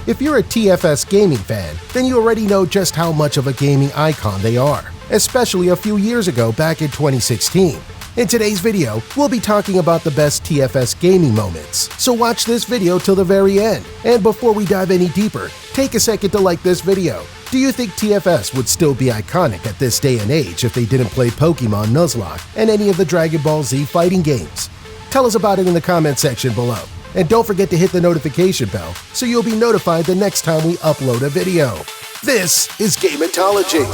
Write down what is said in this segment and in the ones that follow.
If you're a TFS Gaming fan, then you already know just how much of a gaming icon they are, especially a few years ago back in 2016. In today's video, we'll be talking about the best TFS gaming moments, so watch this video till the very end. And before we dive any deeper, take a second to like this video. Do you think TFS would still be iconic at this day and age if they didn't play Pokemon Nuzlocke and any of the Dragon Ball Z fighting games? Tell us about it in the comment section below. And don't forget to hit the notification bell so you'll be notified the next time we upload a video. This is Gameatology.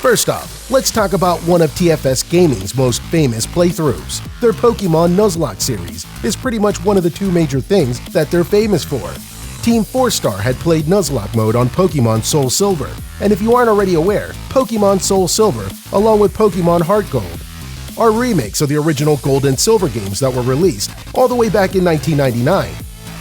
First off, let's talk about one of TFS Gaming's most famous playthroughs. Their Pokemon Nuzlocke series is pretty much one of the two major things that they're famous for. Team 4-Star had played Nuzlocke mode on Pokemon Soul Silver, and if you aren't already aware, Pokemon Soul Silver, along with Pokemon Heart Gold, are remakes of the original Gold and Silver games that were released all the way back in 1999.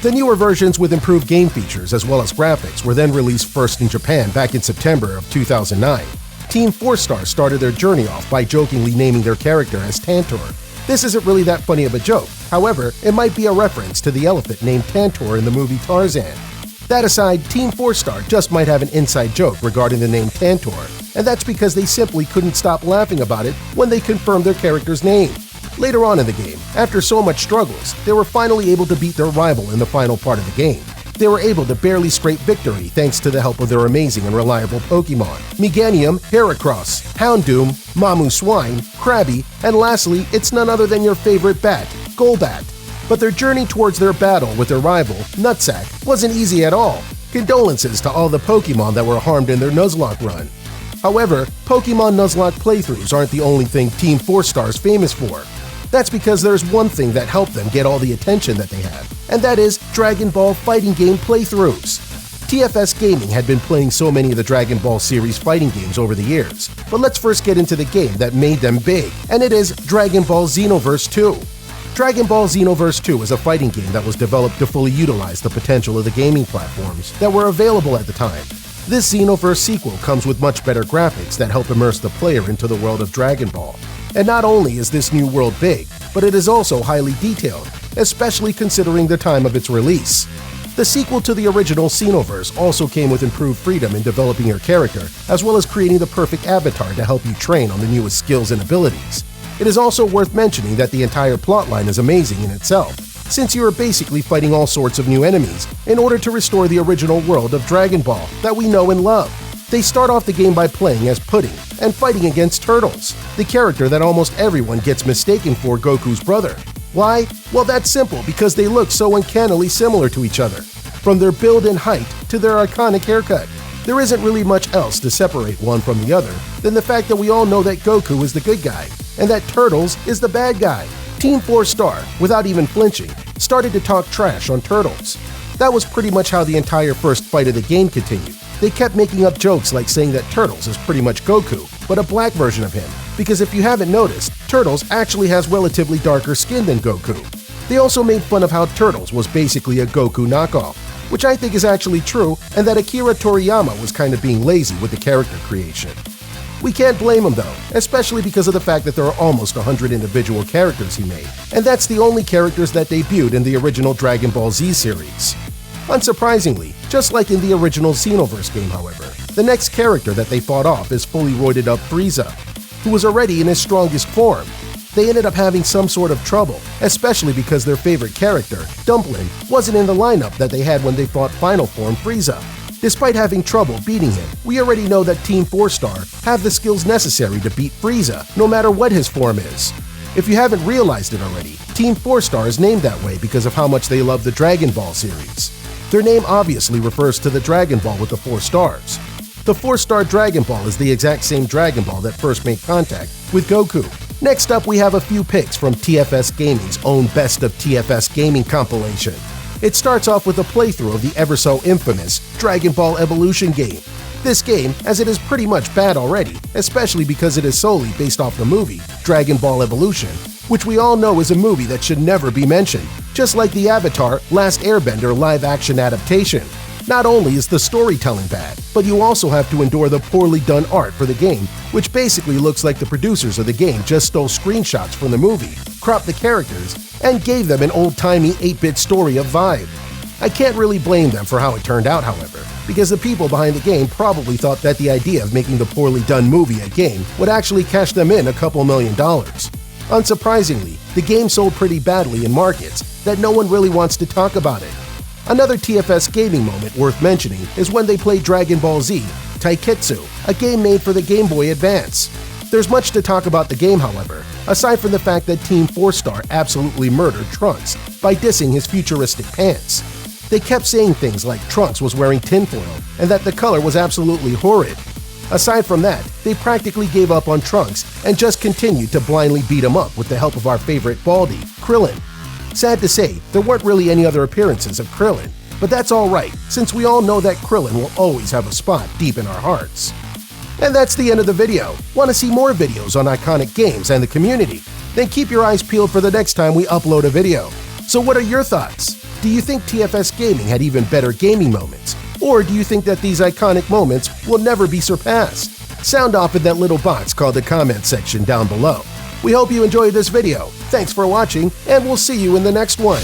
The newer versions with improved game features as well as graphics were then released first in Japan back in September of 2009. Team 4-Star started their journey off by jokingly naming their character as Tantor. This isn't really that funny of a joke, however, it might be a reference to the elephant named Tantor in the movie Tarzan. That aside, Team 4-Star just might have an inside joke regarding the name Tantor, and that's because they simply couldn't stop laughing about it when they confirmed their character's name. Later on in the game, after so much struggles, they were finally able to beat their rival in the final part of the game. They were able to barely scrape victory thanks to the help of their amazing and reliable Pokemon, Meganium, Heracross, Houndoom, Mamoswine, Krabby, and lastly, it's none other than your favorite bat, Golbat. But their journey towards their battle with their rival, Nutsack, wasn't easy at all. Condolences to all the Pokemon that were harmed in their Nuzlocke run. However, Pokemon Nuzlocke playthroughs aren't the only thing Team 4-Star is famous for. That's because there's one thing that helped them get all the attention that they have, and that is Dragon Ball fighting game playthroughs. TFS Gaming had been playing so many of the Dragon Ball series fighting games over the years, but let's first get into the game that made them big, and it is Dragon Ball Xenoverse 2. Dragon Ball Xenoverse 2 is a fighting game that was developed to fully utilize the potential of the gaming platforms that were available at the time. This Xenoverse sequel comes with much better graphics that help immerse the player into the world of Dragon Ball. And not only is this new world big, but it is also highly detailed, especially considering the time of its release. The sequel to the original Xenoverse also came with improved freedom in developing your character, as well as creating the perfect avatar to help you train on the newest skills and abilities. It is also worth mentioning that the entire plotline is amazing in itself, since you are basically fighting all sorts of new enemies in order to restore the original world of Dragon Ball that we know and love. They start off the game by playing as Pudding and fighting against Turtles, the character that almost everyone gets mistaken for Goku's brother. Why? Well, that's simple because they look so uncannily similar to each other, from their build and height to their iconic haircut. There isn't really much else to separate one from the other than the fact that we all know that Goku is the good guy and that Turtles is the bad guy. Team 4-Star, without even flinching, started to talk trash on Turtles. That was pretty much how the entire first fight of the game continued. They kept making up jokes like saying that Turtles is pretty much Goku, but a black version of him, because if you haven't noticed, Turtles actually has relatively darker skin than Goku. They also made fun of how Turtles was basically a Goku knockoff, which I think is actually true, and that Akira Toriyama was kind of being lazy with the character creation. We can't blame him though, especially because of the fact that there are almost 100 individual characters he made, and that's the only characters that debuted in the original Dragon Ball Z series. Unsurprisingly, just like in the original Xenoverse game, however, the next character that they fought off is fully roided up Frieza, who was already in his strongest form. They ended up having some sort of trouble, especially because their favorite character, Dumpling, wasn't in the lineup that they had when they fought Final Form Frieza. Despite having trouble beating him, we already know that Team 4-Star have the skills necessary to beat Frieza, no matter what his form is. If you haven't realized it already, Team 4-Star is named that way because of how much they love the Dragon Ball series. Their name obviously refers to the Dragon Ball with the 4 stars. The 4-Star Dragon Ball is the exact same Dragon Ball that first made contact with Goku. Next up, we have a few picks from TFS Gaming's own Best of TFS Gaming compilation. It starts off with a playthrough of the ever so infamous Dragon Ball Evolution game. This game, as it is pretty much bad already, especially because it is solely based off the movie Dragon Ball Evolution, which we all know is a movie that should never be mentioned, just like the Avatar Last Airbender live-action adaptation. Not only is the storytelling bad, but you also have to endure the poorly done art for the game, which basically looks like the producers of the game just stole screenshots from the movie, cropped the characters, and gave them an old-timey 8-bit story of vibe. I can't really blame them for how it turned out, however, because the people behind the game probably thought that the idea of making the poorly done movie a game would actually cash them in a couple $1 million. Unsurprisingly, the game sold pretty badly in markets that no one really wants to talk about it. Another TFS Gaming moment worth mentioning is when they played Dragon Ball Z Taiketsu, a game made for the Game Boy Advance. There's much to talk about the game, however, aside from the fact that Team 4-Star absolutely murdered Trunks by dissing his futuristic pants. They kept saying things like Trunks was wearing tinfoil and that the color was absolutely horrid. Aside from that, they practically gave up on Trunks and just continued to blindly beat him up with the help of our favorite Baldy, Krillin. Sad to say, there weren't really any other appearances of Krillin, but that's alright, since we all know that Krillin will always have a spot deep in our hearts. And that's the end of the video. Want to see more videos on iconic games and the community? Then keep your eyes peeled for the next time we upload a video. So what are your thoughts? Do you think TFS Gaming had even better gaming moments? Or do you think that these iconic moments will never be surpassed? Sound off in that little box called the comment section down below. We hope you enjoyed this video. Thanks for watching, and we'll see you in the next one.